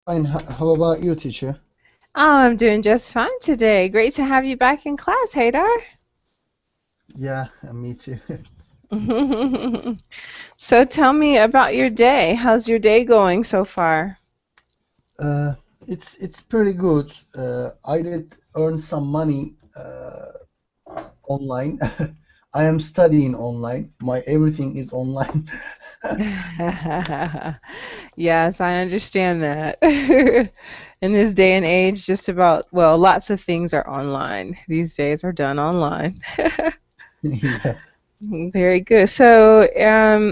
Fine. How about you, teacher? Oh, I'm doing just fine today. Great to have you back in class, Haydar. Yeah, me too. So tell me about your day. How's your day going so far? Uh, it's pretty good. I did earn some money online. I am studying online. My everything is online. Yes, I understand that. In this day and age, just about, well, lots of things are online. These days are done online. Yeah. Very good. So,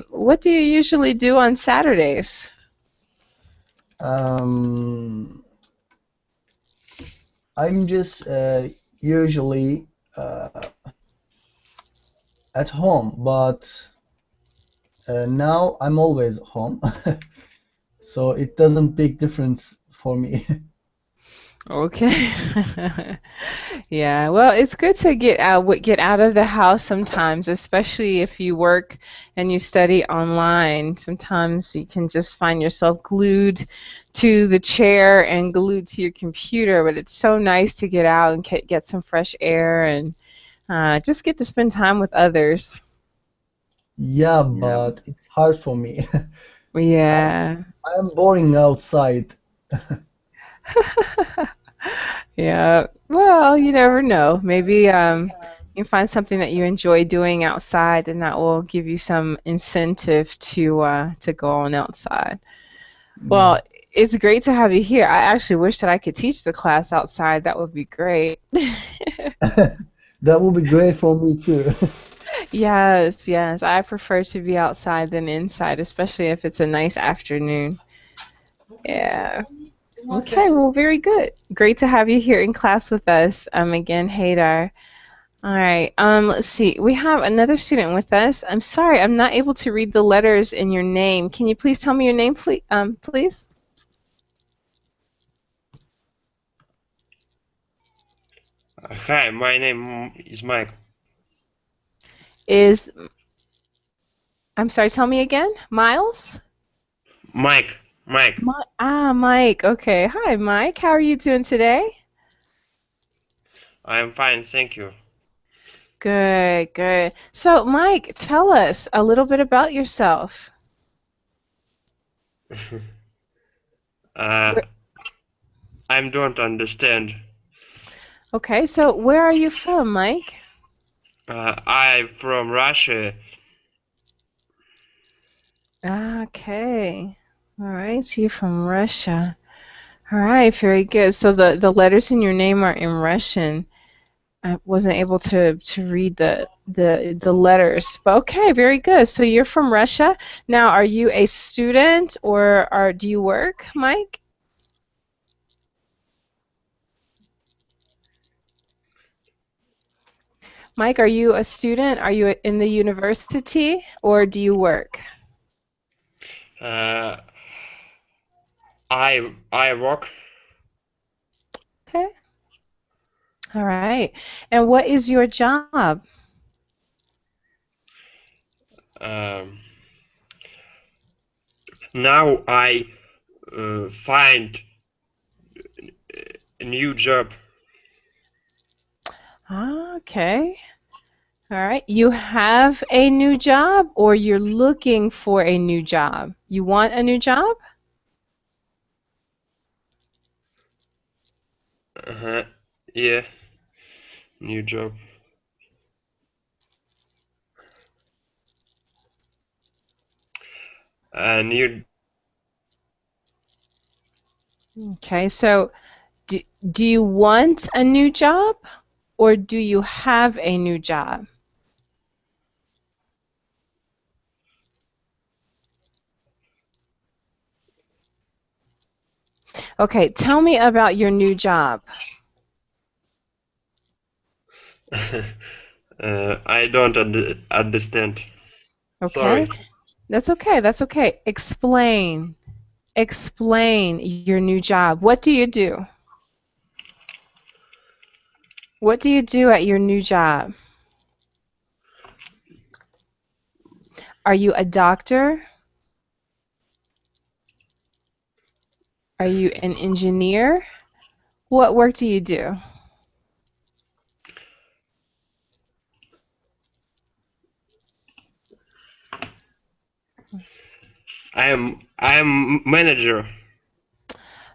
what do you usually do on Saturdays? Um, I'm just usually at home, but now I'm always home, so it doesn't big difference for me. Okay. Yeah, well, it's good to get out of the house sometimes, especially if you work and you study online. Sometimes you can just find yourself glued to the chair and glued to your computer, but it's so nice to get out and get some fresh air and just get to spend time with others. Yeah, but it's hard for me. I Yeah. I am boring outside. Yeah. Well, you never know. Maybe you find something that you enjoy doing outside, and that will give you some incentive to go on outside. Yeah. Well, it's great to have you here. I actually wish that I could teach the class outside. That would be great. That would be great for me too. Yes, yes. I prefer to be outside than inside, especially if it's a nice afternoon. Yeah. Okay, well, very good. Great to have you here in class with us. Again, Haydar. All right. Let's see. We have another student with us. I'm sorry, I'm not able to read the letters in your name. Can you please tell me your name, please? Please? Hi, my name is Mike. Is I'm sorry. Tell me again. Miles? Mike. Mike. Okay. Hi, Mike. How are you doing today? I'm fine, thank you. Good, good. So, Mike, tell us a little bit about yourself. uh, Where, I don't understand. okay, so where are you from, Mike? I'm from Russia. Okay. All right. So you're from Russia. All right. Very good. So the letters in your name are in Russian. I wasn't able to read the letters. But okay, very good. So you're from Russia. Now, are you a student or do you work, Mike? Mike, are you a student? Are you in the university or do you work? Uh, I work. Okay. All right. And what is your job? Um, Now I find a new job. Okay. All right. You have a new job or you're looking for a new job? You want a new job? Uh-huh. Yeah, new job. New. Okay. So do, do you want a new job or do you have a new job? Okay. Tell me about your new job. I don't understand. Okay. Sorry. That's okay. That's okay. Explain. Explain your new job. What do you do? What do you do at your new job? Are you a doctor? Are you an engineer? What work do you do? I am manager.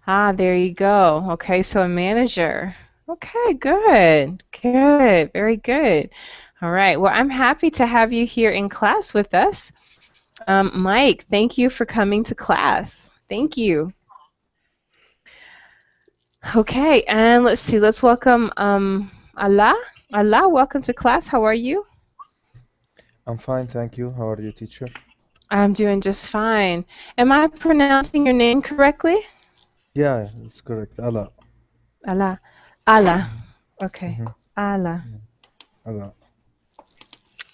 Ah, there you go. Okay, so a manager. Okay, good. Good. Very good. All right. Well, I'm happy to have you here in class with us. Mike, thank you for coming to class. Thank you. Okay, and let's see. Let's welcome Allah. Allah, welcome to class. How are you? I'm fine, thank you. How are you, teacher? I'm doing just fine. Am I pronouncing your name correctly? Yeah, it's correct. Allah. Allah. Allah. Mhm, Okay. mhm, Allah. yeah, Allah.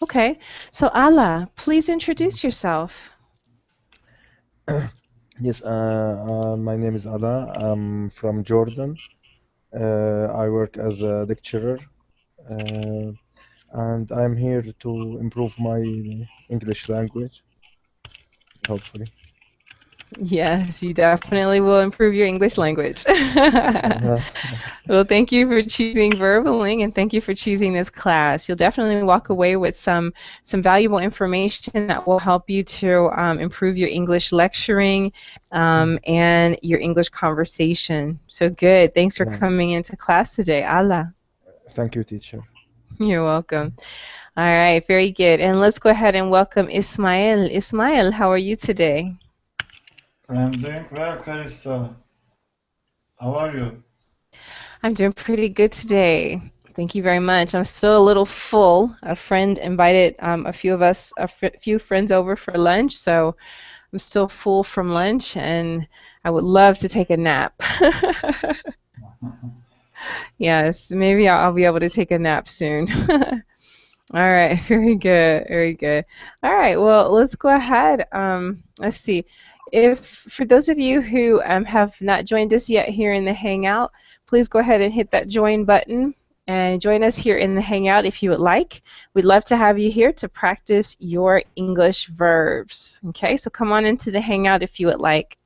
Okay. So Allah, please introduce yourself. Yes, my name is Allah. I'm from Jordan. I work as a lecturer, uh, and I'm here to improve my English language, hopefully. Yes, you definitely will improve your English language. Uh, Well, thank you for choosing Verbaling and thank you for choosing this class. You'll definitely walk away with some valuable information that will help you to improve your English lecturing and your English conversation. So good. Thanks for yeah, coming into class today. Allah. thank you, teacher. You're welcome. All right, very good. And let's go ahead and welcome Ismail. Ismail, how are you today? I'm doing well, Carissa. How are you? I'm doing pretty good today. Thank you very much. I'm still a little full. A friend invited a few of us, few friends over for lunch, so I'm still full from lunch, and I would love to take a nap. Yes, maybe I'll be able to take a nap soon. All right, very good, very good. All right, well, let's go ahead. Let's see. If for those of you who have not joined us yet here in the Hangout, please go ahead and hit that join button and join us here in the Hangout if you would like. We'd love to have you here to practice your English verbs. Okay, so come on into the Hangout if you would like.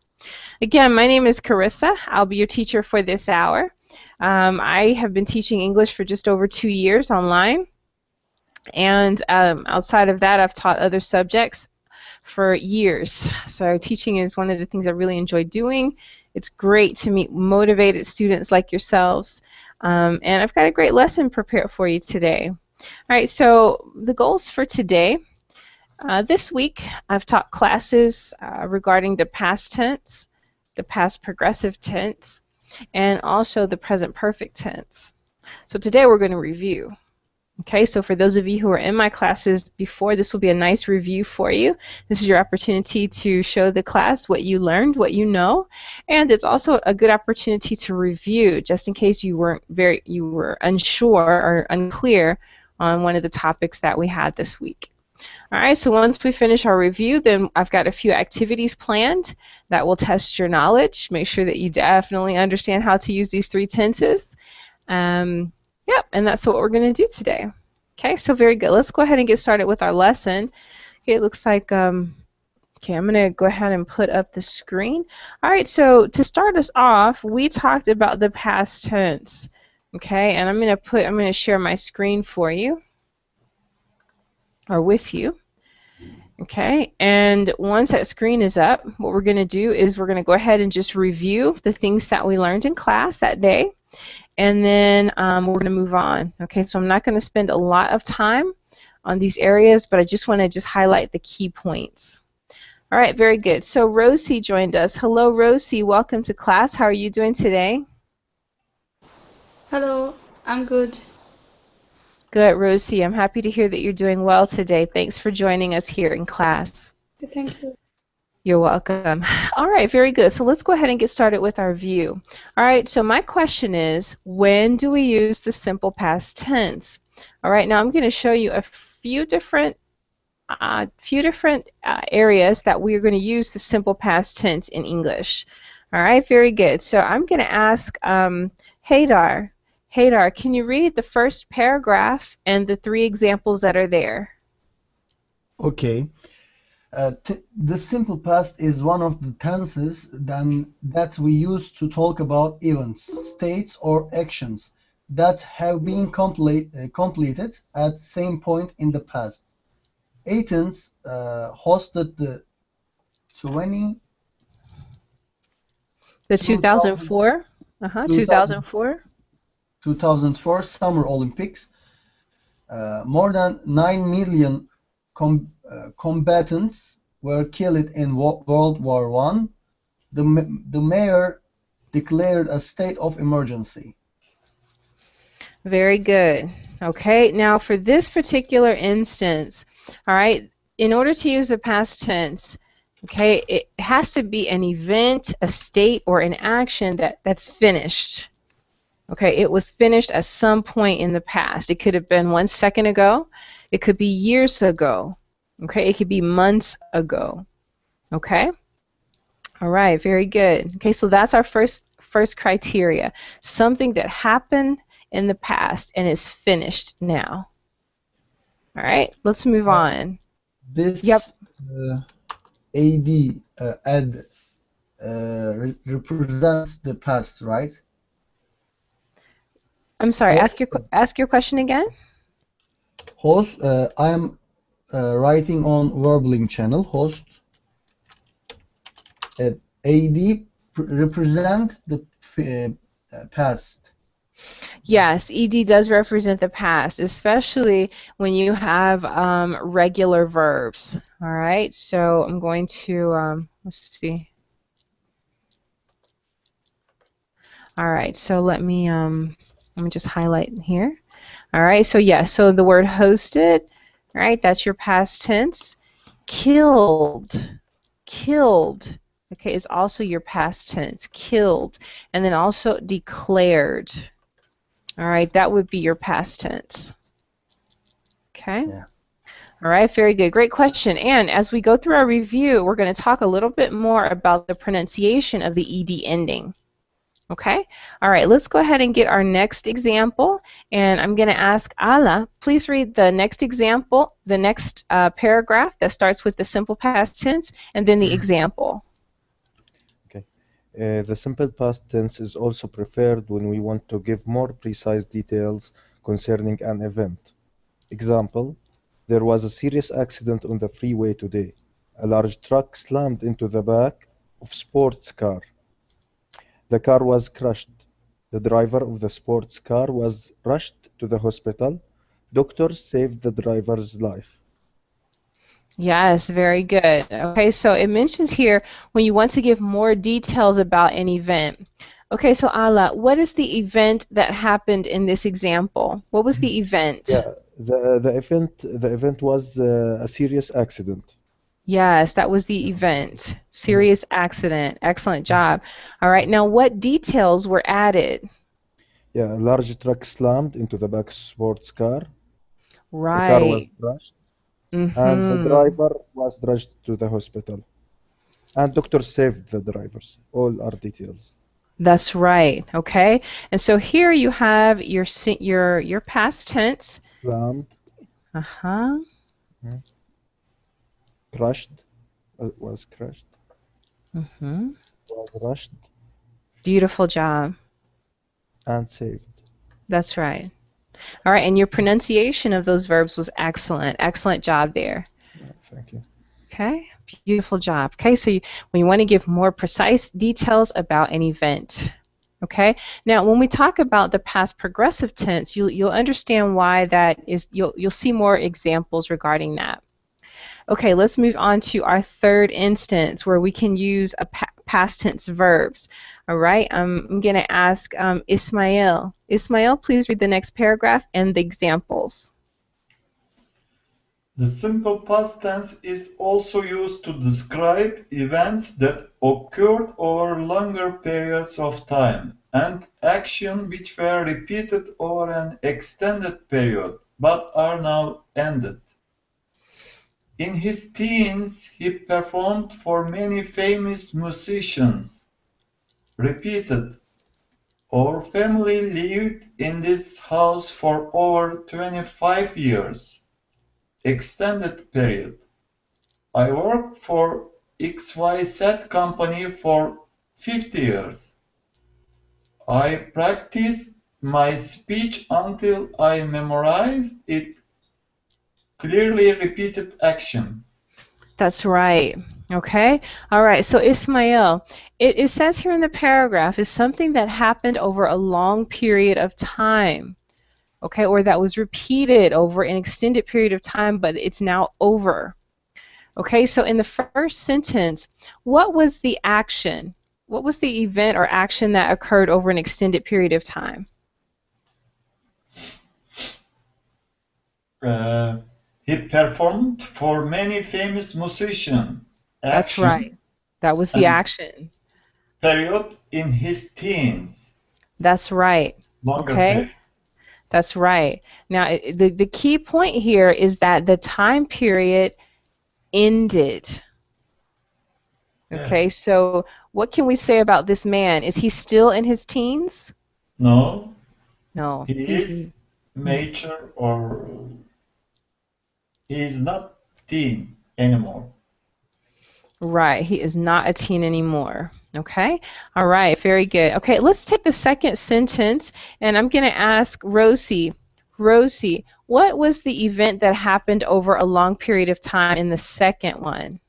Again, my name is Carissa. I'll be your teacher for this hour. I have been teaching English for just over 2 years online. And outside of that, I've taught other subjects for years. So teaching is one of the things I really enjoy doing. It's great to meet motivated students like yourselves. And I've got a great lesson prepared for you today. All right, so the goals for today. This week, I've taught classes regarding the past tense, the past progressive tense, and also the present perfect tense. So today we're going to review. Okay, so for those of you who are in my classes before, this will be a nice review for you. This is your opportunity to show the class what you learned, what you know, and it's also a good opportunity to review just in case you were unsure or unclear on one of the topics that we had this week. All right, so once we finish our review, then I've got a few activities planned that will test your knowledge, make sure that you definitely understand how to use these three tenses. Yep, and that's what we're going to do today. Okay, so very good. Let's go ahead and get started with our lesson. Okay, it looks like, okay, I'm going to go ahead and put up the screen. All right, so to start us off, we talked about the past tense. Okay, and I'm going to share my screen for you, or with you. Okay, and once that screen is up, what we're going to do is we're going to go ahead and just review the things that we learned in class that day. And then we're going to move on. Okay, so I'm not going to spend a lot of time on these areas, but I just want to just highlight the key points. All right, very good. So Rosie joined us. Hello, Rosie. Welcome to class. How are you doing today? Hello, I'm good. Good, Rosie. I'm happy to hear that you're doing well today. Thanks for joining us here in class. Thank you. You're welcome. All right, very good. So let's go ahead and get started with our view. All right, so my question is, when do we use the simple past tense? All right, now I'm going to show you a few different areas that we're going to use the simple past tense in English. All right, very good. So I'm going to ask Haydar. Haydar, can you read the first paragraph and the three examples that are there? Okay. The simple past is one of the tenses that we use to talk about events, states, or actions that have been completed at same point in the past. Athens hosted the 20, The 2000, 2004? 2004? 2004 Summer Olympics. More than 9 million combatants were killed in World War One. The mayor declared a state of emergency. Very good. Okay, now for this particular instance, all right, in order to use the past tense, okay, it has to be an event, a state, or an action that's finished. Okay, it was finished at some point in the past. It could have been 1 second ago. It could be years ago. Okay, it could be months ago. Okay, all right, very good. Okay, so that's our first criteria. Something that happened in the past and is finished now. All right, let's move on. Yep. This AD ad represents the past, right? I'm sorry. Ask your question again. Host. I am writing on Verbling channel. Host. AD represent the past. Yes, ED does represent the past, especially when you have regular verbs. All right, so I'm going to, let's see. All right, so let me just highlight here. All right, so yes, so the word hosted, all right, that's your past tense. Killed, killed, okay, is also your past tense, killed. And then also declared. All right, that would be your past tense. Okay. Yeah. All right, very good. Great question. And as we go through our review, we're going to talk a little bit more about the pronunciation of the ED ending. Okay. All right, let's go ahead and get our next example. And I'm going to ask Ala, please read the next example, the next paragraph that starts with the simple past tense, and then the example. Okay. The simple past tense is also preferred when we want to give more precise details concerning an event. Example, there was a serious accident on the freeway today. A large truck slammed into the back of sports car. The car was crushed. The driver of the sports car was rushed to the hospital. Doctors saved the driver's life. Yes, very good. Okay, so it mentions here when you want to give more details about an event. Okay, so Ala, what is the event that happened in this example? What was the event? Yeah, the event was a serious accident. Yes, that was the event. Serious accident. Excellent job. All right, now what details were added? Yeah, a large truck slammed into the back sports car. The car was Right. crushed, and the driver was rushed to the hospital. And doctors saved the drivers. All are details. That's right. Okay. And so here you have your past tense. Slammed, Uh-huh. crushed, was crushed, Mm-hmm. was rushed, Beautiful job. and saved. That's right. All right, and your pronunciation of those verbs was excellent. Excellent job there. Thank you. Okay, beautiful job. Okay, so when you want to give more precise details about an event. Okay, now when we talk about the past progressive tense, you'll understand why that is. You'll see more examples regarding that. Okay, let's move on to our third instance where we can use a past tense verbs. All right, I'm going to ask Ismail. Ismail, please read the next paragraph and the examples. The simple past tense is also used to describe events that occurred over longer periods of time and actions which were repeated over an extended period but are now ended. In his teens, he performed for many famous musicians. Repeated. Our family lived in this house for over 25 years. Extended period. I worked for XYZ company for 50 years. I practiced my speech until I memorized it. Clearly repeated action. That's right. Okay. All right. So Ismail, it says here in the paragraph is something that happened over a long period of time. Okay, or that was repeated over an extended period of time, but it's now over. Okay, so in the first sentence, what was the action? What was the event or action that occurred over an extended period of time? He performed for many famous musicians. That's Action right. That was the and action. period in his teens. That's right. Longer Okay, period. that's right. Now, the key point here is that the time period ended. Okay, Yes. so what can we say about this man? Is he still in his teens? No, No, he is mature or he is not teen anymore. right. He is not a teen anymore. Okay. All right. Very good. Okay. Let's take the second sentence, and I'm going to ask Rosie. Rosie, what was the event that happened over a long period of time in the second one?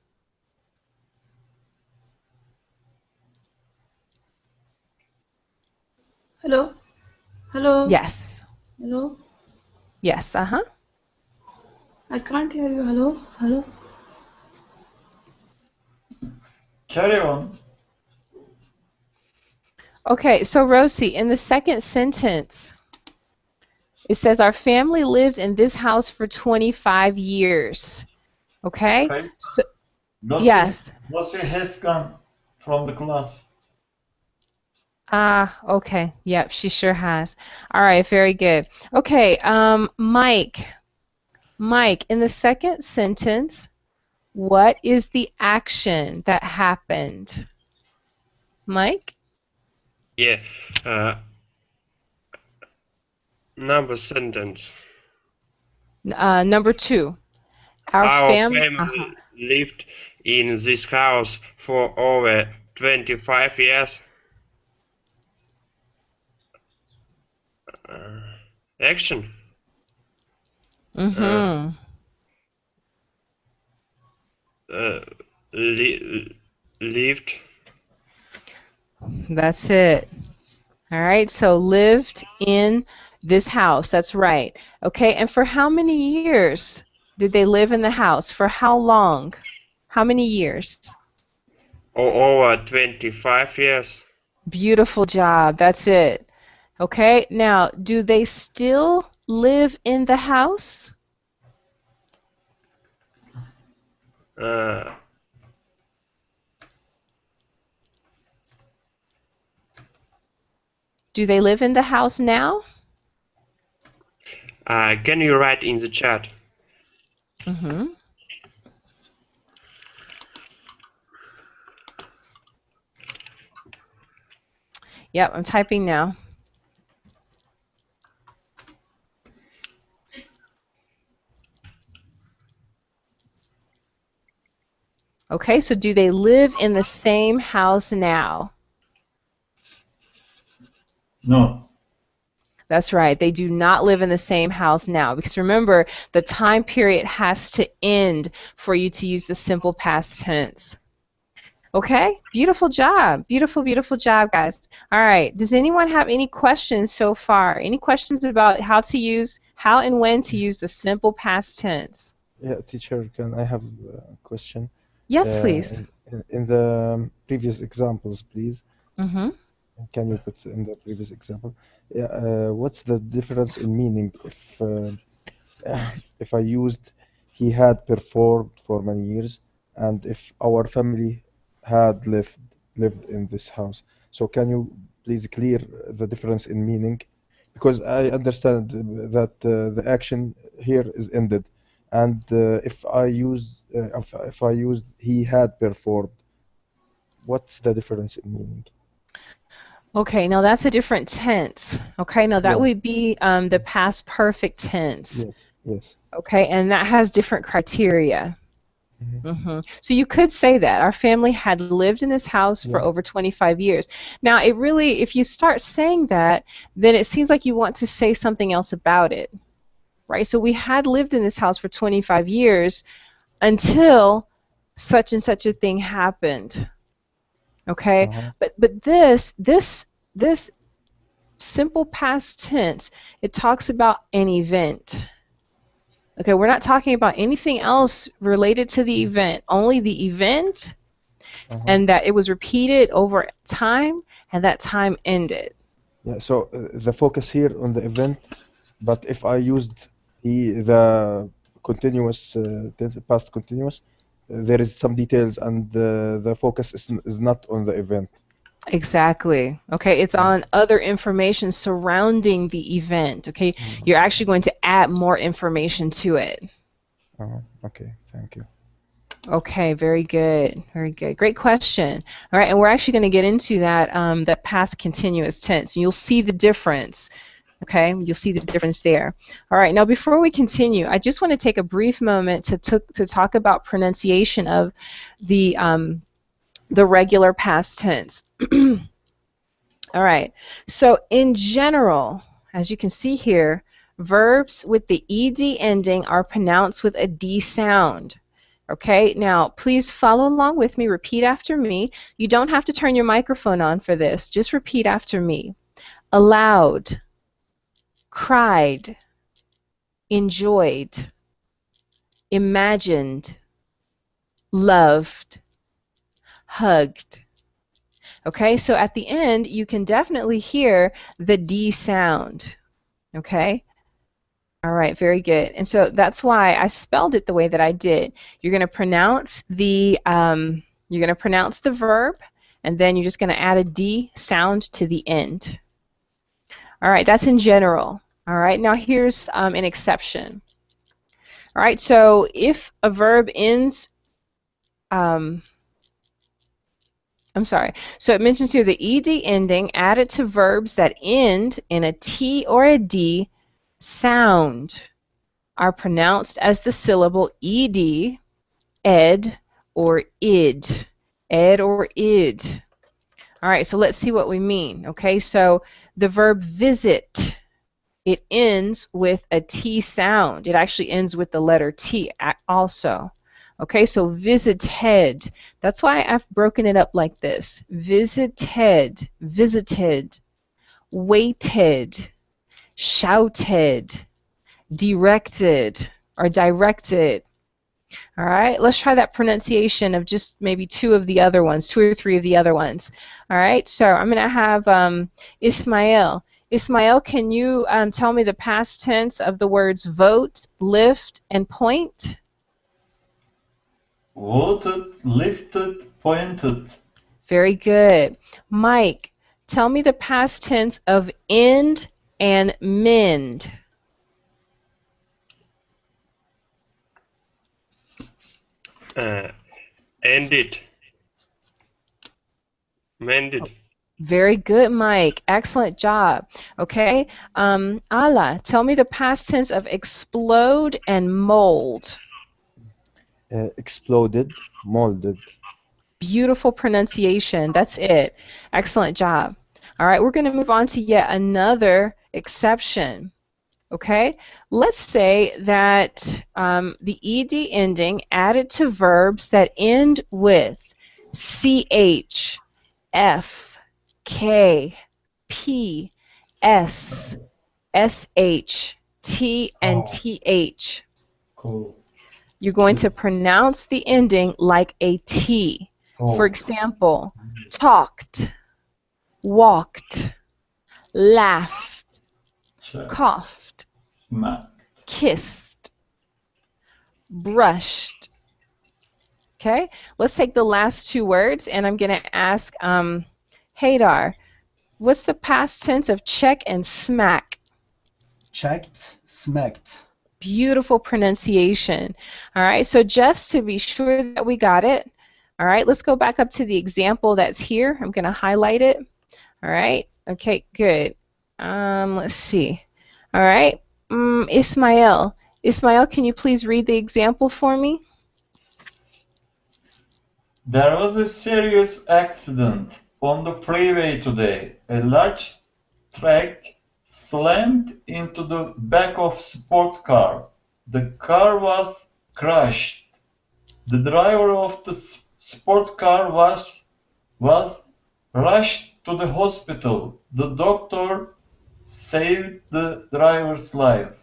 Hello? Hello? Yes. Hello? Yes. Uh-huh. I can't hear you. Hello? Hello? Carry on. Okay. So, Rosie, in the second sentence, it says, our family lived in this house for 25 years. Okay. Okay. So, Lucy, yes. Lucy has gone from the class. Ah, okay. Yep, she sure has. All right, very good. Okay, Mike. Mike, in the second sentence, what is the action that happened? Mike? Yeah. Number sentence. Number 2. Our Our family. family lived in this house for over 25 years. Action. Mm-hmm. Lived. That's it. All right, so lived in this house. That's right. Okay, and for how many years did they live in the house? For how long? How many years? Or over 25 years. Beautiful job. That's it. Okay, now, do they still live in the house? Uh, Do they live in the house now? can you write in the chat? Mm-hmm. Yep, I'm typing now. Okay, so do they live in the same house now? No. That's right. They do not live in the same house now because remember, the time period has to end for you to use the simple past tense. Okay, beautiful job. Beautiful, beautiful job, guys. All right, does anyone have any questions so far? Any questions about how and when to use the simple past tense? Yeah, teacher, can I have a question? Yes, please. In the previous examples, please. Mm-hmm. Can you put in the previous example? Yeah, what's the difference in meaning if I used he had performed for many years and if our family had lived in this house? So can you please clear the difference in meaning? Because I understand that the action here is ended, and if I used he had performed, what's the difference in meaning? Okay, now that's a different tense. Okay, now that Yeah. would be the past perfect tense. Yes. Yes. Okay, and that has different criteria. So you could say that our family had lived in this house for Yeah. over 25 years. Now, it really, if you start saying that, then it seems like you want to say something else about it, right? So we had lived in this house for 25 years until such and such a thing happened. Okay? But this simple past tense, it talks about an event. Okay, we're not talking about anything else related to the event, only the event, and that it was repeated over time, and that time ended. Yeah, so the focus here on the event, but if I used the continuous past continuous, there is some details, and the focus is not on the event. Exactly. Okay, it's on other information surrounding the event. Okay, you're actually going to add more information to it. Okay, thank you. Okay, very good. Very good. Great question. All right, and we're actually going to get into that that past continuous tense. You'll see the difference. Okay, you'll see the difference there. All right, now before we continue, I just want to take a brief moment to talk about pronunciation of the regular past tense. All right, so in general, as you can see here, verbs with the ed ending are pronounced with a D sound. Okay, now please follow along with me. Repeat after me. You don't have to turn your microphone on for this. Just repeat after me. Allowed, cried, enjoyed, imagined, loved, hugged. Okay, so at the end, you can definitely hear the D sound. Okay? All right, very good. And so that's why I spelled it the way that I did. You're going to pronounce the verb, and then you're just going to add a D sound to the end. All right, that's in general. All right, now here's an exception. All right, so if a verb ends, so it mentions here the ed ending added to verbs that end in a T or a D sound are pronounced as the syllable ed, ed, or id. Ed or id. All right, so let's see what we mean. Okay, so the verb visit, it ends with a T sound. It actually ends with the letter T also. Okay, so visited. That's why I've broken it up like this. Visited, visited, waited, shouted, directed, or directed. All right, let's try that pronunciation of just maybe two of the other ones, two or three of the other ones. All right, so I'm going to have Ismail. Ismail, can you tell me the past tense of the words vote, lift, and point? Voted, lifted, pointed. Very good. Mike, tell me the past tense of end and mend. Ended. Mended. Very good, Mike. Excellent job. Okay. Ala, tell me the past tense of explode and mold. Exploded, molded. Beautiful pronunciation. That's it. Excellent job. All right, we're going to move on to yet another exception. Okay, let's say that the ed ending added to verbs that end with ch, f, k, p, s, sh, t, and th. Cool. You're going to pronounce the ending like a T. For example, talked, walked, laughed, coughed, kissed, brushed. Okay, let's take the last two words, and I'm going to ask Haydar, what's the past tense of check and smack? Checked, smacked. Beautiful pronunciation. All right, so just to be sure that we got it, all right, let's go back up to the example that's here. I'm going to highlight it. All right, okay, good. Let's see. All right, Ismail. Ismail, can you please read the example for me? There was a serious accident on the freeway today. A large truck slammed into the back of a sports car. The car was crushed. The driver of the sports car was rushed to the hospital. The doctor saved the driver's life.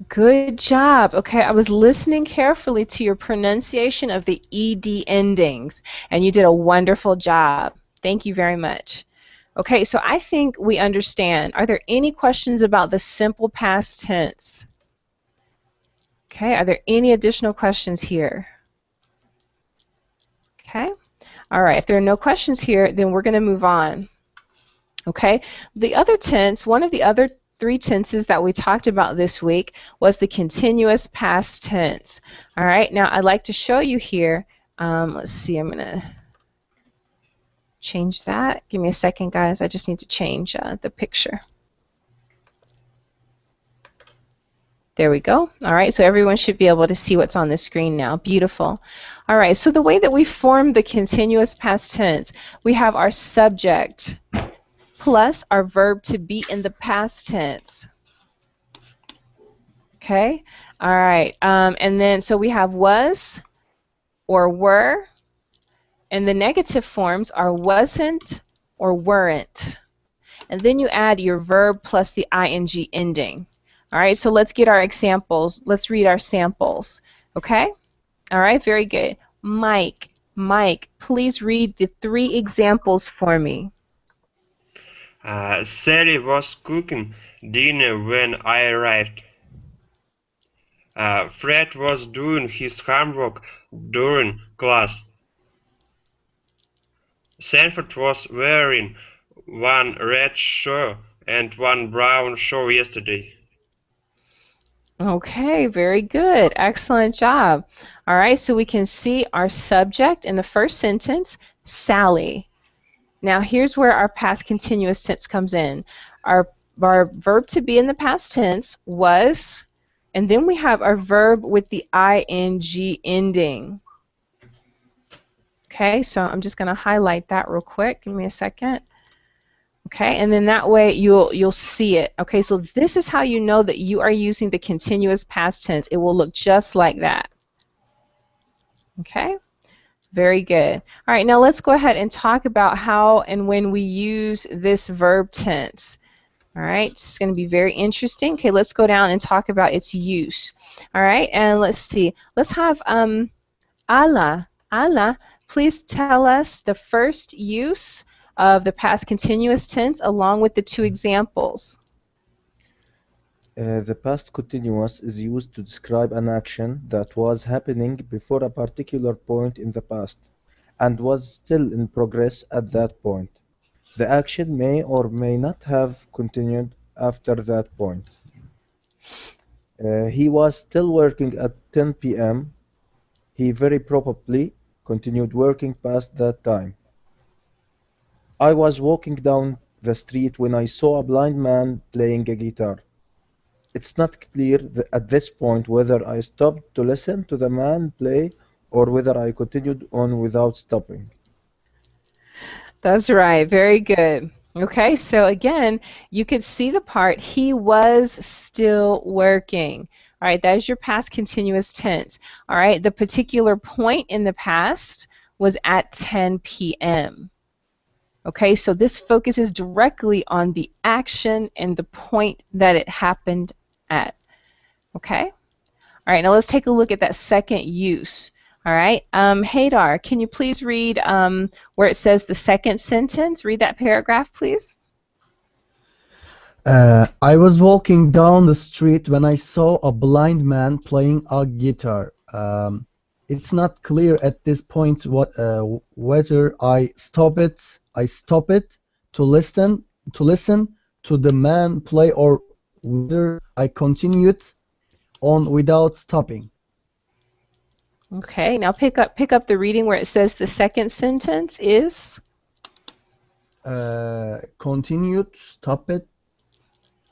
Good job. Okay, I was listening carefully to your pronunciation of the ED endings, and you did a wonderful job. Thank you very much. Okay, so I think we understand. Are there any questions about the simple past tense? Okay, are there any additional questions here? Okay, all right, if there are no questions here, then we're going to move on. Okay, the other tense, one of the other three tenses that we talked about this week was the continuous past tense. All right, now I'd like to show you here. Let's see, I'm going to change that. Give me a second, guys. I just need to change the picture. There we go. All right, so everyone should be able to see what's on the screen now. Beautiful. All right, so the way that we form the continuous past tense, we have our subject plus our verb to be in the past tense. Okay, all right, and then so we have was or were, and the negative forms are wasn't or weren't. And then you add your verb plus the ing ending. All right, so let's get our examples. Let's read our samples. Okay? All right, very good. Mike, please read the 3 examples for me. Sally was cooking dinner when I arrived. Fred was doing his homework during class. Sanford was wearing one red shirt and one brown shirt yesterday. Okay, very good. Excellent job. All right, so we can see our subject in the first sentence, Sally. Now here's where our past continuous tense comes in. Our verb to be in the past tense was, and then we have our verb with the ing ending. Okay, so I'm just going to highlight that real quick. Give me a second. Okay, and then that way you'll see it. Okay, so this is how you know that you are using the continuous past tense. It will look just like that. Okay, very good. All right, now let's go ahead and talk about how and when we use this verb tense. All right, it's going to be very interesting. Okay, let's go down and talk about its use. All right, and let's see. Let's have Ala, please tell us the first use of the past continuous tense along with the 2 examples. The past continuous is used to describe an action that was happening before a particular point in the past and was still in progress at that point. The action may or may not have continued after that point. He was still working at 10 p.m. He very probably continued working past that time. I was walking down the street when I saw a blind man playing a guitar. It's not clear at this point whether I stopped to listen to the man play or whether I continued on without stopping. That's right. Very good. Okay, so again, you could see the part, he was still working. All right, that is your past continuous tense. All right, the particular point in the past was at 10 p.m. Okay, so this focuses directly on the action and the point that it happened at. Okay? All right, now let's take a look at that second use. All right, Haydar, can you please read where it says the second sentence? Read that paragraph, please. I was walking down the street when I saw a blind man playing a guitar. It's not clear at this point whether I stopped to listen to the man play or whether I continued on without stopping. Okay, now pick up the reading where it says the second sentence is continued, stopped.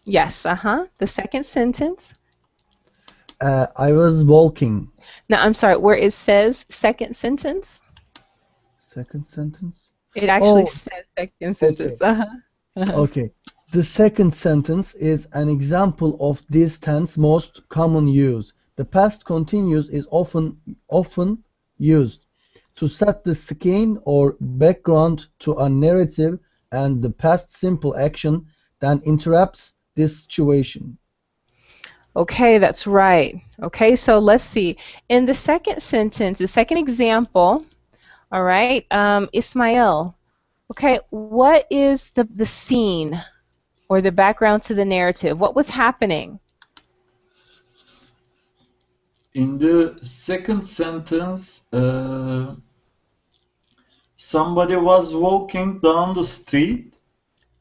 Yes, the second sentence. I was walking. Now, I'm sorry, where it says second sentence? Second sentence. It actually Oh, says second okay. sentence. Uh-huh. Uh-huh. Okay. The second sentence is an example of this tense most common use. The past continuous is often used to set the scene or background to a narrative, and the past simple action then interrupts this situation. Okay, that's right. Okay, so let's see. In the second sentence, the second example, all right, Ismail. Okay, what is the scene or the background to the narrative? What was happening? In the second sentence, somebody was walking down the street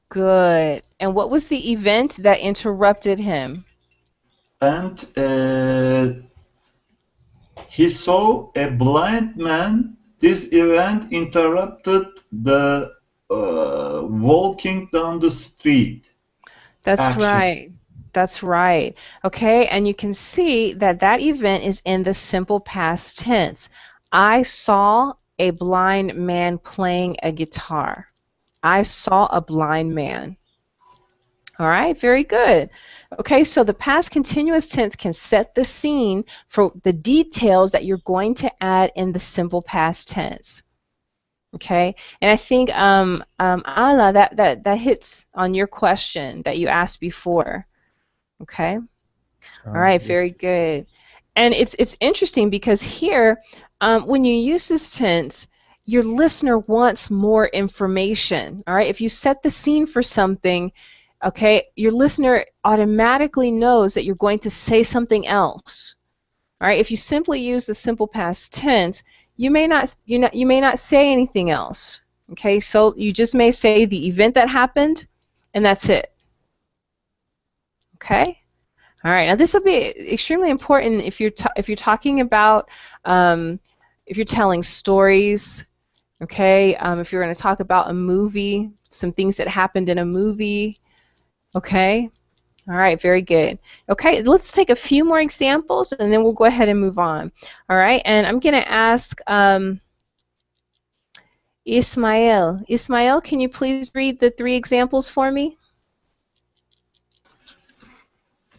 Good. And what was the event that interrupted him? and he saw a blind man. This event interrupted the walking down the street That's action. right. That's right. Okay, and you can see that that event is in the simple past tense. I saw a blind man playing a guitar. I saw a blind man. All right, very good. Okay, so the past continuous tense can set the scene for the details that you're going to add in the simple past tense. Okay, and I think Ala, that hits on your question that you asked before. Okay, all right, very Yes. good. And it's interesting because here, when you use this tense, your listener wants more information. All right, if you set the scene for something, okay, your listener automatically knows that you're going to say something else. All right, if you simply use the simple past tense, you may not say anything else. Okay, so you just may say the event that happened, and that's it. Okay. All right. Now this will be extremely important if you're talking about if you're telling stories. Okay. If you're going to talk about a movie, some things that happened in a movie. Okay. All right, very good. Okay, let's take a few more examples and then we'll go ahead and move on. All right, and I'm going to ask Ismail. Ismail, can you please read the three examples for me?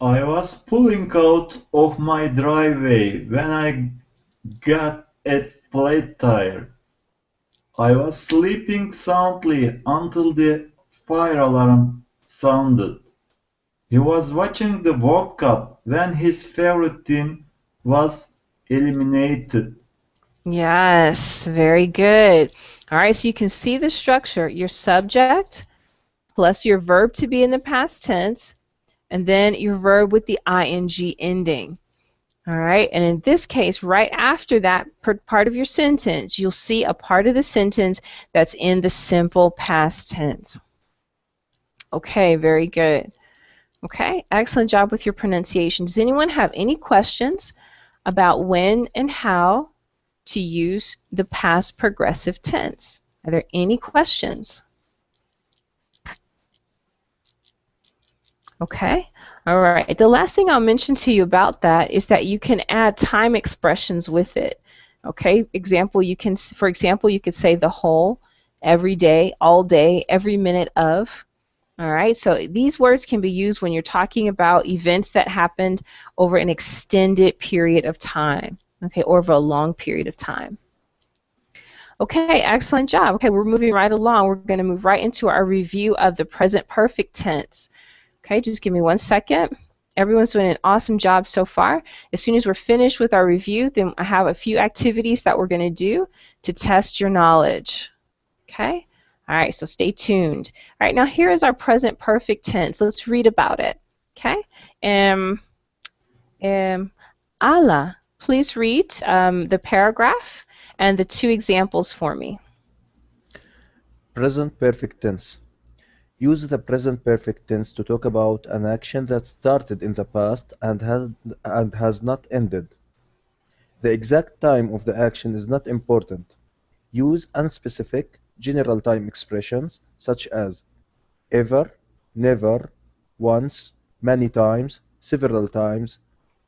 I was pulling out of my driveway when I got a flat tire. I was sleeping soundly until the fire alarm sounded. He was watching the World Cup when his favorite team was eliminated. Yes, very good. All right, so you can see the structure. Your subject plus your verb to be in the past tense, and then your verb with the ing ending. All right, and in this case, right after that part of your sentence, you'll see a part of the sentence that's in the simple past tense. Okay, very good. Okay, excellent job with your pronunciation. Does anyone have any questions about when and how to use the past progressive tense? Are there any questions? Okay, all right. The last thing I'll mention to you about that is that you can add time expressions with it. Okay, for example, you could say the whole, every day, all day, every minute of. All right, so these words can be used when you're talking about events that happened over an extended period of time, okay, or over a long period of time. Okay, excellent job. Okay, we're moving right along. We're going to move right into our review of the present perfect tense. Okay, just give me 1 second. Everyone's doing an awesome job so far. As soon as we're finished with our review, then I have a few activities that we're going to do to test your knowledge. Okay? All right, so stay tuned. All right, now here is our present perfect tense. Let's read about it. Okay? Ala, please read the paragraph and the two examples for me. Present perfect tense. Use the present perfect tense to talk about an action that started in the past and has not ended. The exact time of the action is not important. Use unspecific, general time expressions such as ever, never, once, many times, several times,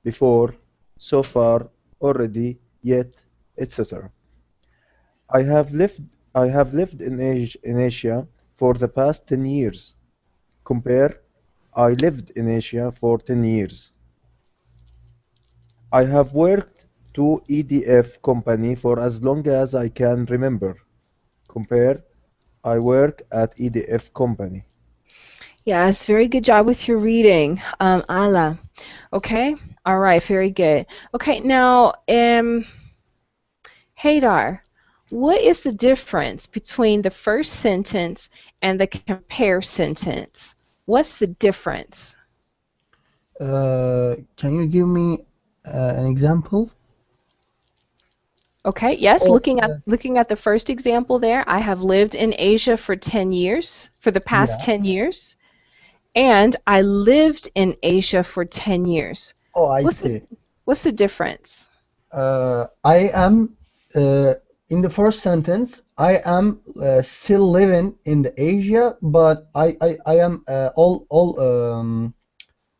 before, so far, already, yet, etc. I have lived I have lived in Asia for the past 10 years. Compare, I lived in Asia for 10 years. I have worked to EDF company for as long as I can remember. Compare, I work at EDF company. Yes, very good job with your reading, Ala. Okay, all right, very good. Okay, now, Haydar, what is the difference between the first sentence and the compare sentence? What's the difference? Can you give me an example? Okay, yes, Or looking at the first example there, I have lived in Asia for 10 years, for the past yeah. 10 years, and I lived in Asia for 10 years. Oh, I What's the see. what's the difference? I am in the first sentence. I am still living in the Asia, but I am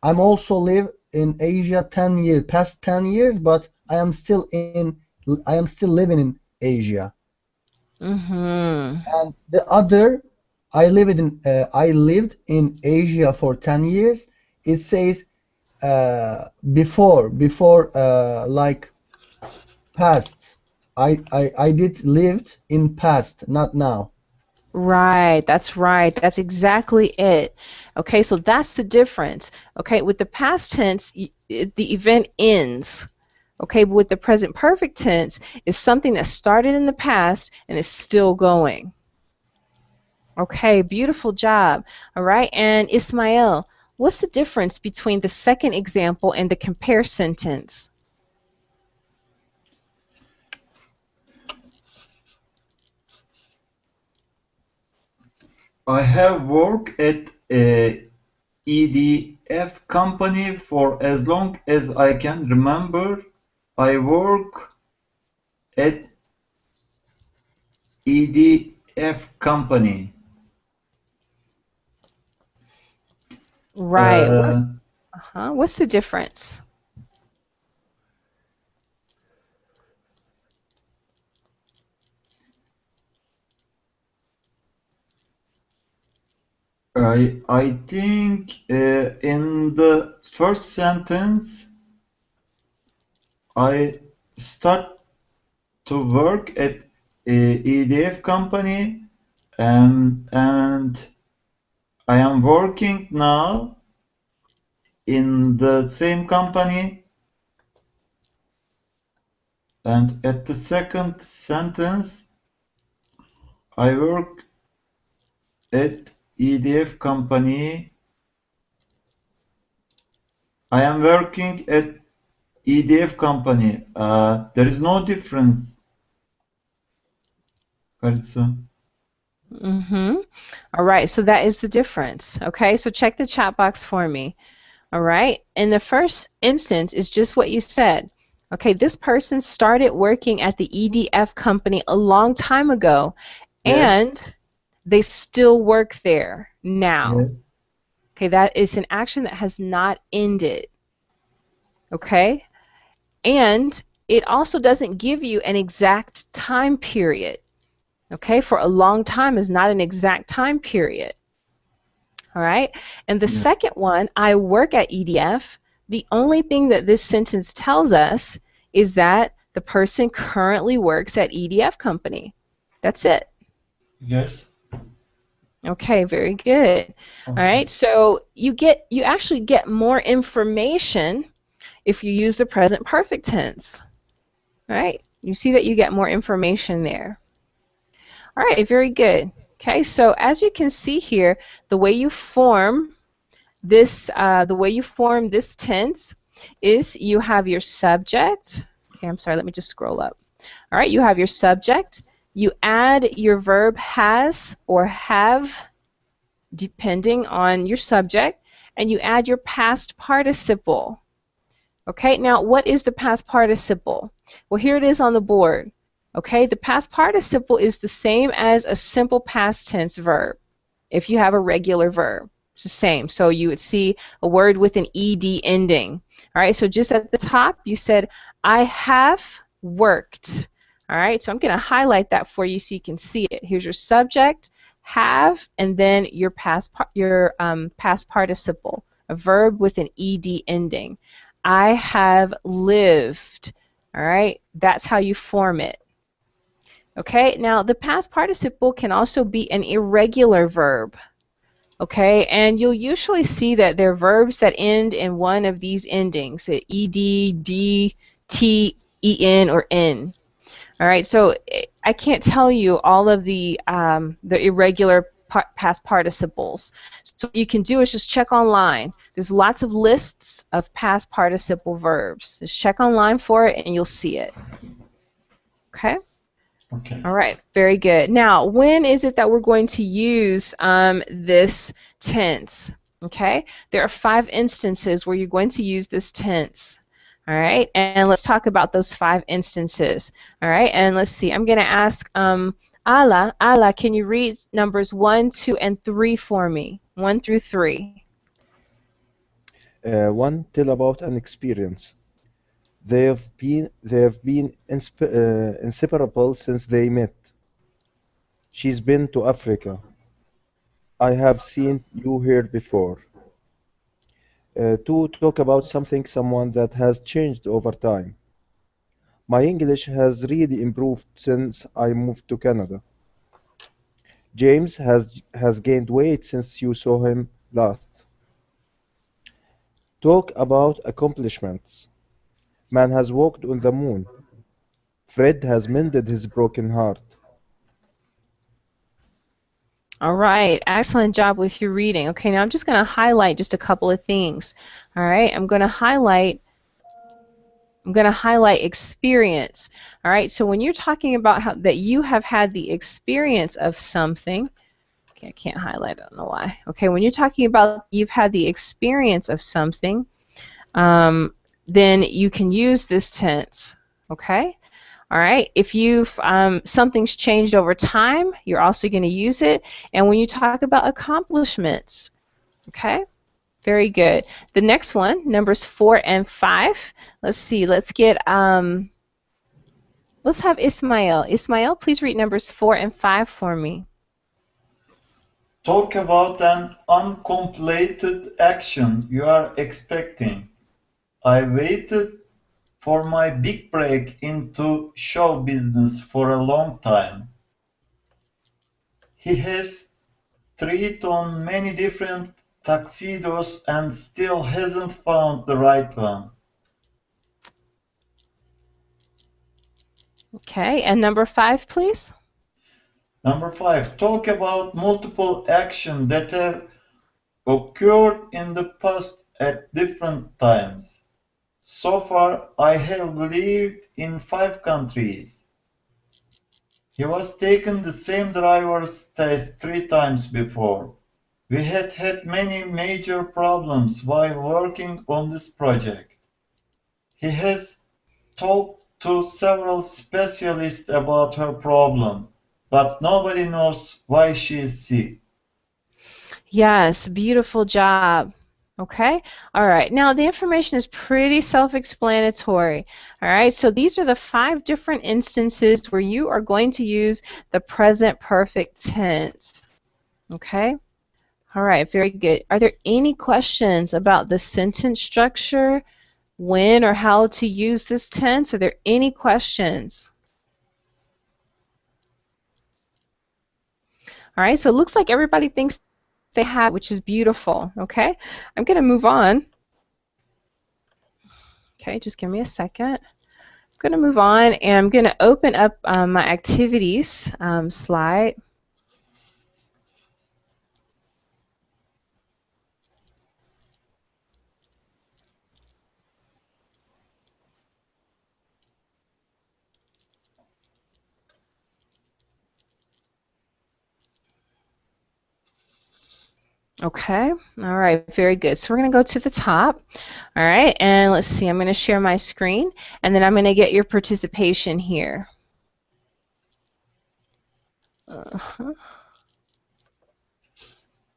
I'm also live in Asia 10 years, past 10 years, but I am still living in Asia. Mm-hmm. And the other, I lived in Asia for 10 years. It says before like past. I did lived in past, not now. Right, that's right. That's exactly it. Okay, so that's the difference. Okay, with the past tense, the event ends. Okay, but with the present perfect tense, it's something that started in the past and is still going. Okay, beautiful job. All right, and Ismail, what's the difference between the second example and the compare sentence? I have worked at a EDF company for as long as I can remember. I work at EDF company. Right. Uh, What's the difference? I think in the first sentence I start to work at a EDF company, and I am working now in the same company, and at the second sentence I work at EDF company. I am working at EDF company. There is no difference, Carissa. Mm-hmm. All right, so that is the difference. Okay, so check the chat box for me. All right, in the first instance is just what you said. Okay, this person started working at the EDF company a long time ago, Yes, and they still work there now. yes, Okay, that is an action that has not ended. Okay, and it also doesn't give you an exact time period. Okay, for a long time is not an exact time period. All right. And the yeah, second one, I work at EDF. The only thing that this sentence tells us is that the person currently works at EDF company. That's it. yes. Okay, very good. All Okay. right. So you actually get more information if you use the present perfect tense. All right. You see that you get more information there. All right, very good. Okay, so as you can see here, the way you form this tense is you have your subject. Okay, I'm sorry, let me just scroll up. All right, you have your subject. You add your verb has or have, depending on your subject, and you add your past participle. Okay, now what is the past participle? Well, here it is on the board. Okay, the past participle is the same as a simple past tense verb if you have a regular verb. It's the same. So you would see a word with an ed ending. All right, so just at the top, you said, I have worked. All right, so I'm going to highlight that for you so you can see it. Here's your subject, have, and then your past participle, a verb with an ed ending. I have lived. All right, that's how you form it. Okay, now the past participle can also be an irregular verb. Okay, and you'll usually see that they're verbs that end in one of these endings, ed, d, t, en, or n. All right, so I can't tell you all of the irregular past participles. So what you can do is just check online. There's lots of lists of past participle verbs. Just check online for it and you'll see it. Okay? Okay. All right, very good. Now, when is it that we're going to use this tense? Okay, there are 5 instances where you're going to use this tense. All right, and let's talk about those 5 instances. All right, and let's see. I'm going to ask Ala, can you read numbers 1, 2, and 3 for me? 1 through 3. 1. Tell about an experience. They have been inseparable since they met. She's been to Africa. I have seen you here before. 2. Talk about someone that has changed over time. My English has really improved since I moved to Canada. James has gained weight since you saw him last. Talk about accomplishments. Man has walked on the moon. Fred has mended his broken heart. All right, excellent job with your reading. Okay, now I'm just going to highlight just a couple of things. All right, I'm going to highlight experience. All right, so when you're talking about how that you have had the experience of something, okay, I can't highlight it, I don't know why. Okay, when you're talking about you've had the experience of something, then you can use this tense. Okay. All right, if something's changed over time, you're also going to use it. And when you talk about accomplishments, okay, very good. The next one, numbers 4 and 5. Let's see. Let's have Ismail. Ismail, please read numbers 4 and 5 for me. Talk about an uncompleted action you are expecting. I waited for my big break into show business for a long time. He has tried on many different tuxedos and still hasn't found the right one. Okay, and number 5, please. Number 5. Talk about multiple actions that have occurred in the past at different times. So far, I have lived in 5 countries. He was taken the same driver's test 3 times before. We had had many major problems while working on this project. He has talked to several specialists about her problem, but nobody knows why she is sick. Yes, beautiful job. Okay, all right. Now the information is pretty self-explanatory. All right, so these are the 5 different instances where you are going to use the present perfect tense. Okay, all right, very good. Are there any questions about the sentence structure, when or how to use this tense? Are there any questions? All right, so it looks like everybody thinks they have, which is beautiful. Okay, I'm going to move on. Okay, just give me a second. I'm going to move on and I'm going to open up my activities slide. Okay, all right, very good. So we're going to go to the top. All right, and let's see, I'm going to share my screen and then I'm going to get your participation here. All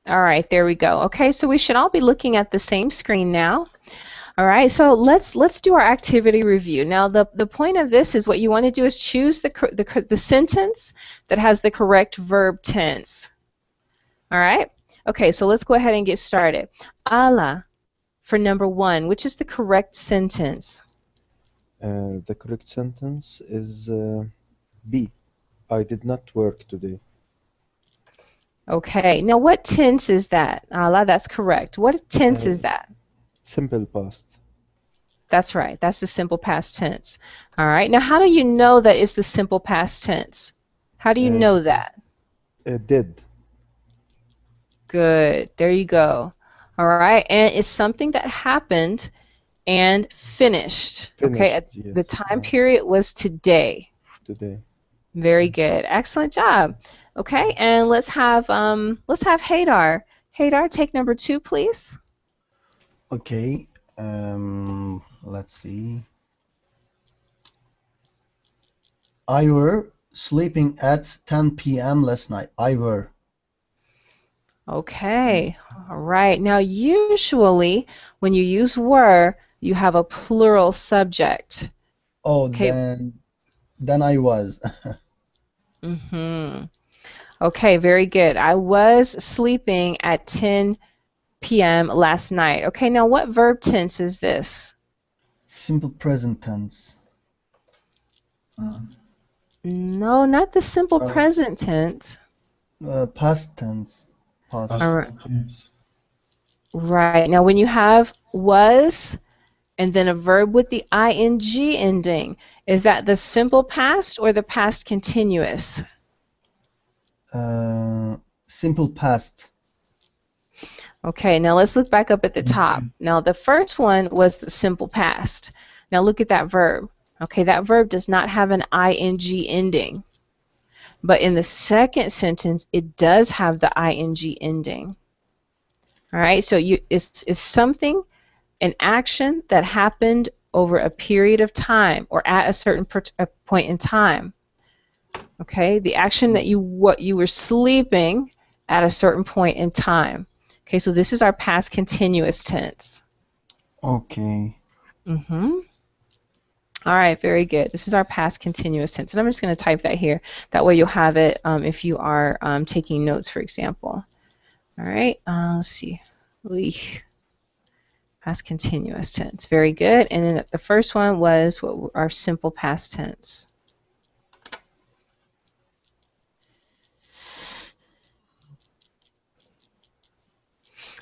right, there we go. Okay, so we should all be looking at the same screen now. All right, so let's do our activity review. Now, the point of this is what you want to do is choose the sentence that has the correct verb tense. All right? Okay, so let's go ahead and get started. Ala, for number 1, which is the correct sentence? The correct sentence is B. I did not work today. Okay, now what tense is that? Ala, that's correct. What tense is that? Simple past. That's right. That's the simple past tense. All right. Now, how do you know that it's the simple past tense? How do you know that? Did. Good. There you go. All right. And it's something that happened and finished. Okay. Finished, The yes. time period was today. Today. Very good. Excellent job. Okay. And let's have Haydar. Haydar, take number 2, please. Okay. Let's see. I were sleeping at 10 p.m. last night. I were. Okay, all right. Now, usually when you use were, you have a plural subject. Oh, Okay. then I was. Mm-hmm. Okay, very good. I was sleeping at 10 p.m. last night. Okay, now what verb tense is this? Simple present tense. No, not the simple Past. present tense. Past tense. Past. All right. Right. Now, when you have was and then a verb with the ing ending, is that the simple past or the past continuous? Simple past. Okay, now let's look back up at the top. Now, the first one was the simple past. Now, look at that verb. Okay, that verb does not have an ing ending. But in the second sentence, it does have the ing ending. All right, so it's something, an action that happened over a period of time or at a certain point in time. Okay, the action that you were sleeping at a certain point in time. Okay, so this is our past continuous tense. Okay. Mm-hmm. All right, very good. This is our past continuous tense. And I'm just going to type that here. That way you'll have it if you are taking notes, for example. All right, let's see. Past continuous tense. Very good. And then the first one was our simple past tense.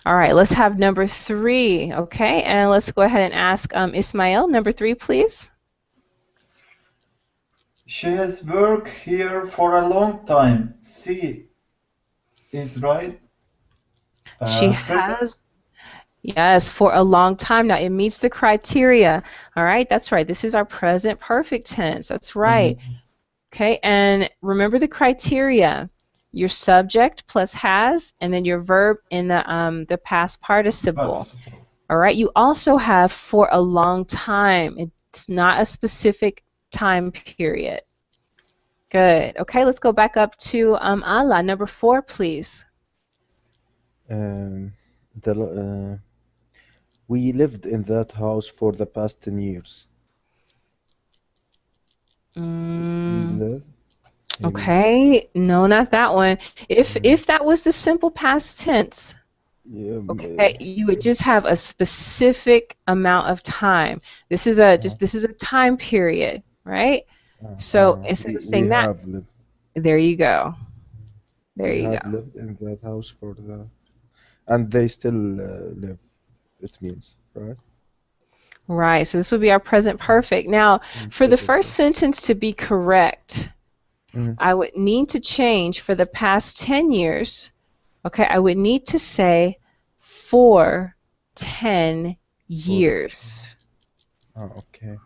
All right, let's have number 3, okay? And let's go ahead and ask Ismail, number 3, please. She has worked here for a long time. She is right. She has, yes, for a long time now. It meets the criteria. All right, that's right. This is our present perfect tense. That's right. Okay, and remember the criteria. Your subject plus has, and then your verb in the past participle. All right, you also have for a long time. It's not a specific time period. Good. Okay, let's go back up to Ala, number 4, please. We lived in that house for the past 10 years. Live? Okay, no, not that one. If that was the simple past tense, okay, you would just have a specific amount of time. This is a time period, right? So instead of saying that, there you go. There you go. Lived in that house and they still live, it means, right? Right, so this would be our present perfect. Now, for the first sentence to be correct, I would need to change for the past 10 years. Okay, I would need to say for 10 years. Oh, okay.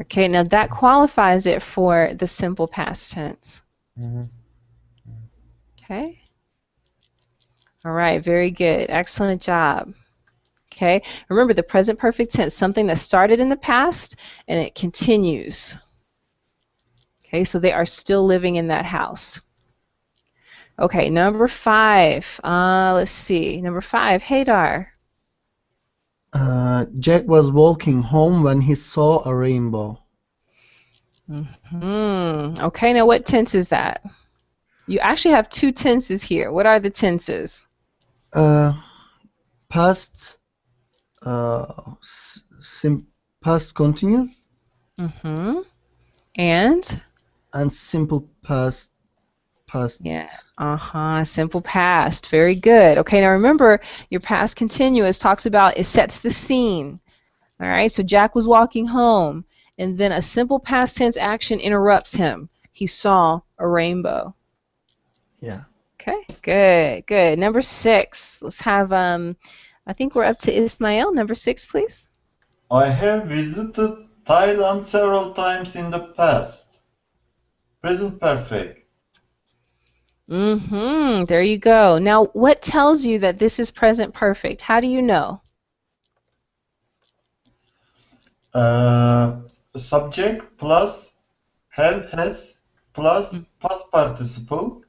Okay, now that qualifies it for the simple past tense. Okay. All right, very good. Excellent job. Okay, remember the present perfect tense, something that started in the past and it continues. Okay, so they are still living in that house. Okay, number 5. Let's see. Number 5, Haydar. Jack was walking home when he saw a rainbow. Okay, now what tense is that? You actually have two tenses here. What are the tenses? Past past continuous And? and simple past Yeah, simple past. Very good. Okay, now remember, your past continuous talks about, it sets the scene. All right, so Jack was walking home, and then a simple past tense action interrupts him. He saw a rainbow. Yeah. Okay, good, good. Number 6. Let's have, I think we're up to Ismail. Number 6, please. I have visited Thailand several times in the past. Present perfect. There you go. Now, what tells you that this is present perfect? How do you know? Subject plus have has plus past participle.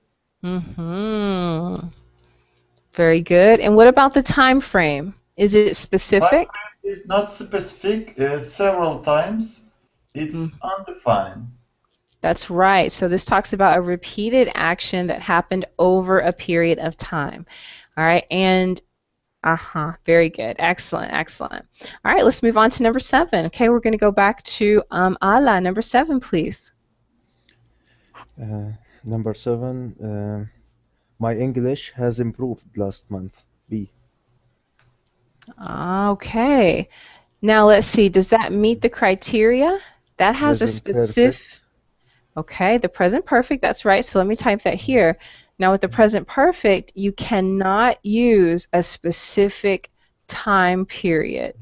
Very good. And what about the time frame? Is it Time specific? frame is not specific. Several times. It's undefined. That's right. So this talks about a repeated action that happened over a period of time. All right. And very good. Excellent, excellent. All right, let's move on to number 7. Okay, we're going to go back to Ala. Number 7, please. Number 7. My English has improved last month. B. Okay. Now let's see. Does that meet the criteria? That has a Present specific. perfect. Okay, the present perfect, that's right. So let me type that here. Now with the present perfect, you cannot use a specific time period.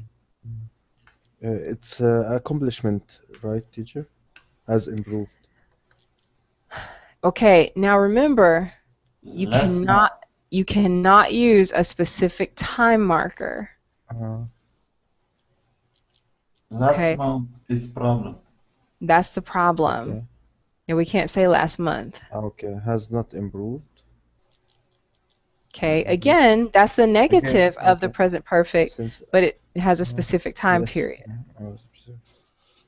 It's accomplishment, right, teacher? Has improved. Okay, now remember, you Last month. cannot use a specific time marker. Last Okay, month is problem. that's the problem. Okay. And we can't say last month. Okay. Has not improved. Okay, again, that's the Again. negative of the Okay. present perfect, Since but it has a specific time yes. period.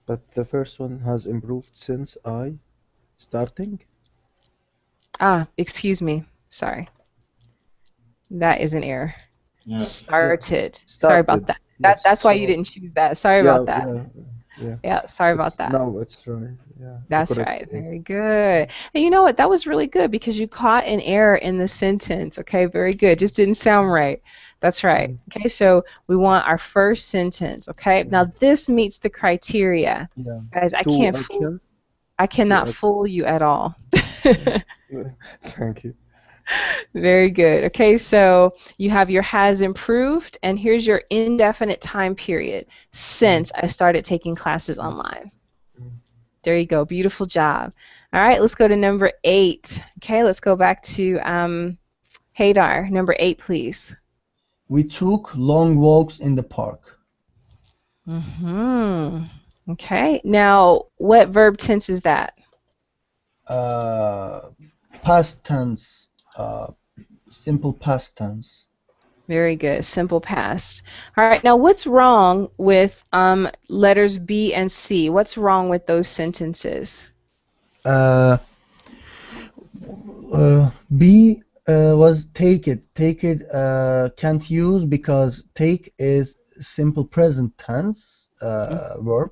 But the first one has improved since I starting. Excuse me. Sorry. That is an error. Yes. Started. Sorry about Started. that. Yes. That's why you So didn't choose that. Sorry yeah, about that. yeah. Yeah, sorry It's about that. now it's right. Yeah. The That's correct. right. Very good. And you know what? That was really good because you caught an error in the sentence. Okay, very good. Just didn't sound right. That's right. Okay, so we want our first sentence. Okay, now this meets the criteria. Yeah. Guys, Two actions. I Two cannot actions. fool you at all. Thank you. Very good. Okay, so you have your has improved, and here's your indefinite time period since I started taking classes online. There you go. Beautiful job. All right, let's go to number 8. Okay, let's go back to Haydar. Number 8, please. We took long walks in the park. Okay, now what verb tense is that? Past tense, simple past tense. Very good. Simple past. All right, now what's wrong with letters B and C? What's wrong with those sentences? B was take it. Take it can't use because take is simple present tense verb,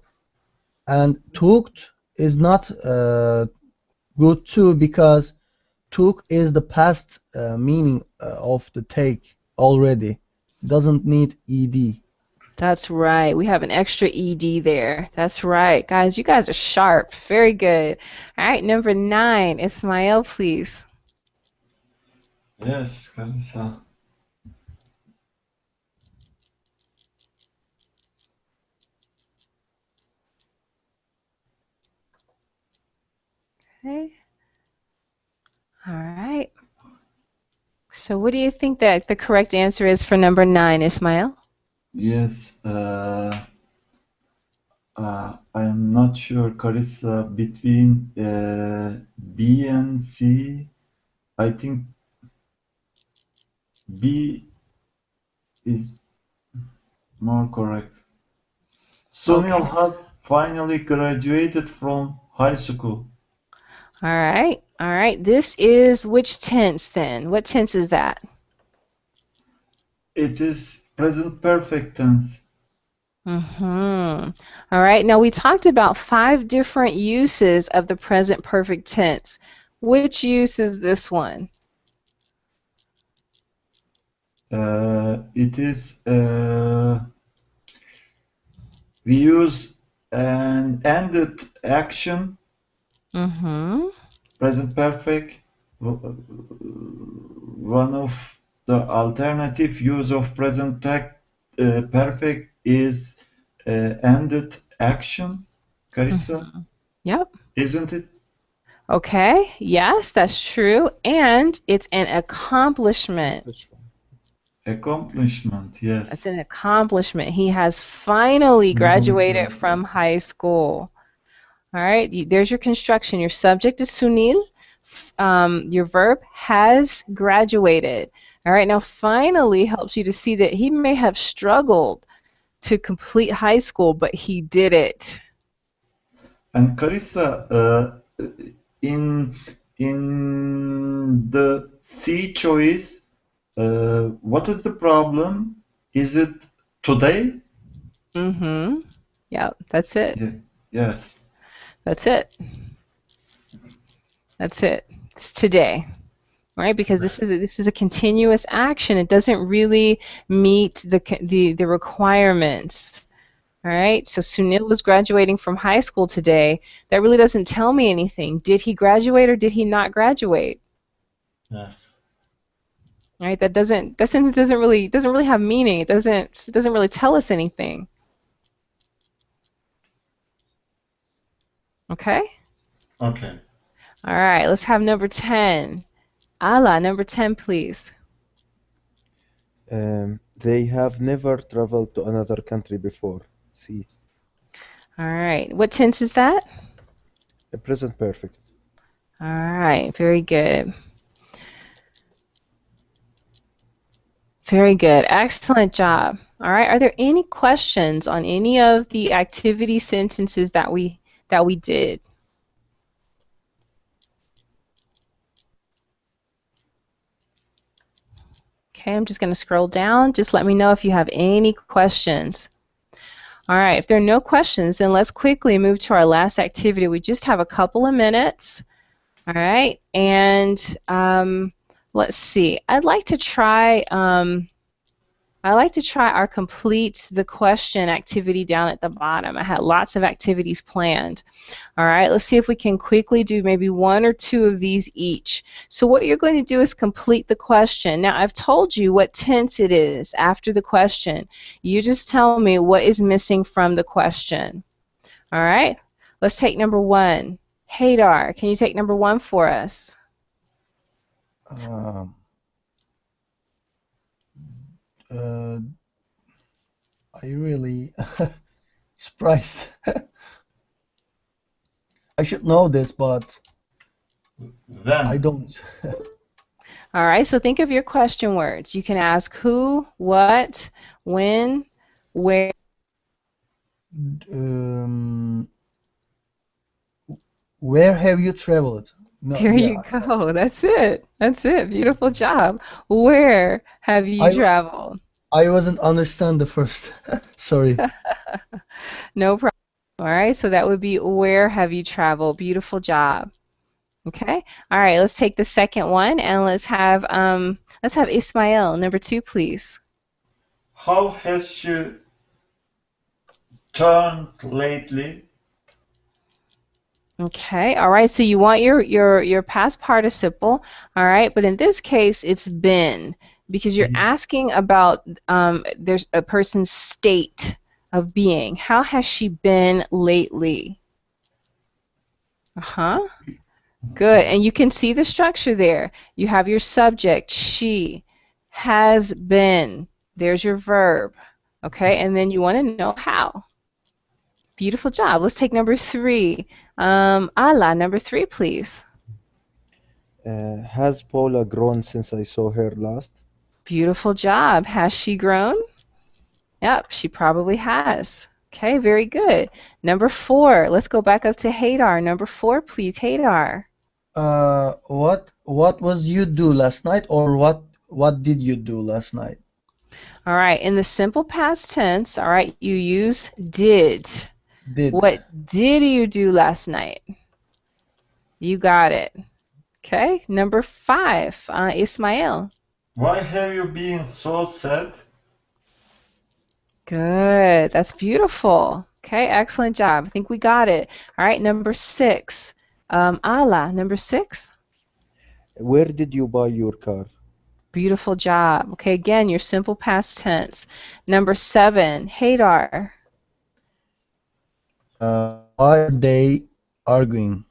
and took is not good too because took is the past meaning of the take already. Doesn't need ed. That's right. We have an extra ED there. That's right. Guys, you guys are sharp. Very good. All right, number 9. Ismail, please. Yes, Kalisa. Okay. All right. So what do you think that the correct answer is for number 9, Ismail? Yes. I'm not sure, Carissa, between B and C. I think B is More correct. Okay. Sunil has finally graduated from high school. All right. All right. This is which tense then? What tense is that? It is present perfect tense. Mm-hmm. All right. Now we talked about 5 different uses of the present perfect tense. Which use is this one? It is we use an ended action, Mm-hmm. present perfect. One of the alternative use of perfect is ended action, Carissa, Mm-hmm. Yep. isn't it? Okay. Yes, that's true. And it's an accomplishment. Accomplishment. Accomplishment, That's yes. an accomplishment. He has finally graduated from Graduated. high school. All right, there's your construction. Your subject is Sunil. Your verb has graduated. All right, now finally helps you to see that he may have struggled to complete high school, but he did it. And Carissa, in in the C choice, what is the problem? Is it today? Mm-hmm. Yep, that's it. Yeah. Yes. That's it. That's it. It's today. Right? Because this is a continuous action. It doesn't really meet the requirements. All right. So Sunil was graduating from high school today. That really doesn't tell me anything. Did he graduate or did he not graduate? Yes. All right. That sentence doesn't really have meaning. It doesn't really tell us anything. Okay. Okay. All right. Let's have number 10. Ala, number 10, please. They have never traveled to another country before. See, All right. What tense is that? present perfect. All right. Very good. Very good. Excellent job. All right. Are there any questions on any of the activity sentences that we did? Okay, I'm just going to scroll down. Just let me know if you have any questions. All right. If there are no questions, then let's quickly move to our last activity. We just have a couple of minutes. All right. And let's see. I'd like to try our complete the question activity down at the bottom. I had lots of activities planned. All right, let's see if we can quickly do maybe 1 or 2 of these each. So what you're going to do is complete the question. Now, I've told you what tense it is after the question. You just tell me what is missing from the question. All right, let's take number 1. Haydar, can you take number 1 for us? Um, uh, I really surprised. I should know this, but I When? don't. All right, so think of your question words. You can ask who, what, when, where. Um, where have you traveled? No, There you yeah, go. That's it. That's it. Beautiful job. Where have you I was traveled? I wasn't understand the first. Sorry. No problem. All right, so that would be where have you traveled? Beautiful job. Okay. All right, let's take the second one and let's have Ismail, number 2, please. How has she turned lately? Okay, all right, so you want your past participle, all right, but in this case it's been because you're asking about there's a person's state of being. How has she been lately? Uh-huh. Good. And you can see the structure there. You have your subject, she has been. There's your verb. Okay, and then you want to know how. Beautiful job. Let's take number 3. Ala, number 3, please. Has Paula grown since I saw her last? Beautiful job. Has she grown? Yep, she probably has. Okay, very good. Number 4. Let's go back up to Hadar. Number 4, please, Hadar. What was you do last night, or what did you do last night? All right, in the simple past tense, all right, you use did. Did. What did you do last night? You got it. Okay, number 5, Ismail. Why have you been so sad? Good. That's beautiful. Okay, excellent job. I think we got it. All right, number 6. Ala, number 6. Where did you buy your car? Beautiful job. Okay, again, your simple past tense. Number 7, Hadar. Why are they arguing?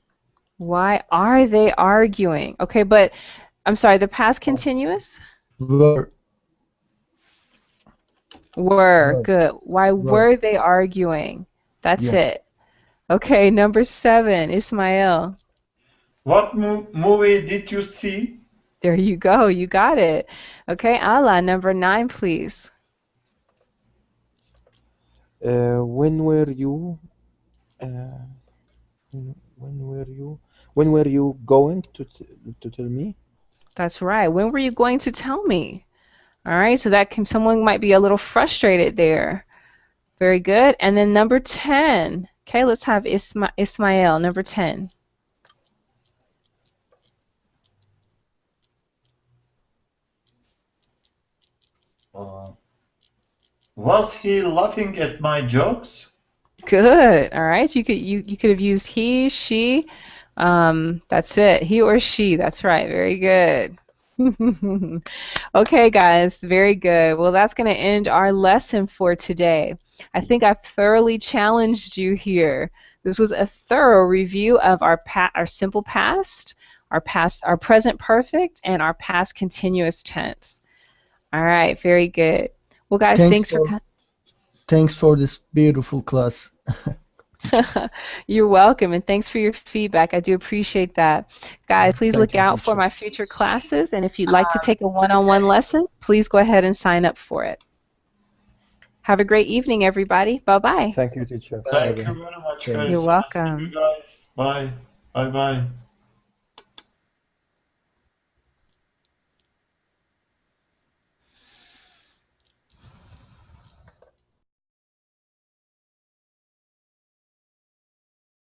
Why are they arguing? Okay, but I'm sorry, the past continuous? Were. Were. Were. Good. Why Were. were they arguing? That's Yes. it. Okay, number 7, Ismail. What movie did you see? There you go. You got it. Okay, Ala, number 9, please. When were you? Uh, when were you going to tell me? That's right. When were you going to tell me? All right, so that can, someone might be a little frustrated there. Very good. And then number 10. Okay, let's have Ismail, number 10. Was he laughing at my jokes? Good. All right, so you could have used he, she. That's it. He or she. That's right. Very good. Okay, guys, very good. Well, that's going to end our lesson for today. I think I've thoroughly challenged you here. This was a thorough review of our simple past, our present perfect, and our past continuous tense. All right, very good. Well, guys, Thanks thanks for for thanks for this beautiful class. You're welcome, and thanks for your feedback. I do appreciate that. Guys, please Thank look you, out for teacher. my future classes, and if you'd like to take a one-on-one lesson, please go ahead and sign up for it. Have a great evening, everybody. Bye-bye. Thank you, teacher. Thank Bye you bye. very much, Thank You're guys. you. See you welcome. guys. Bye. Bye bye.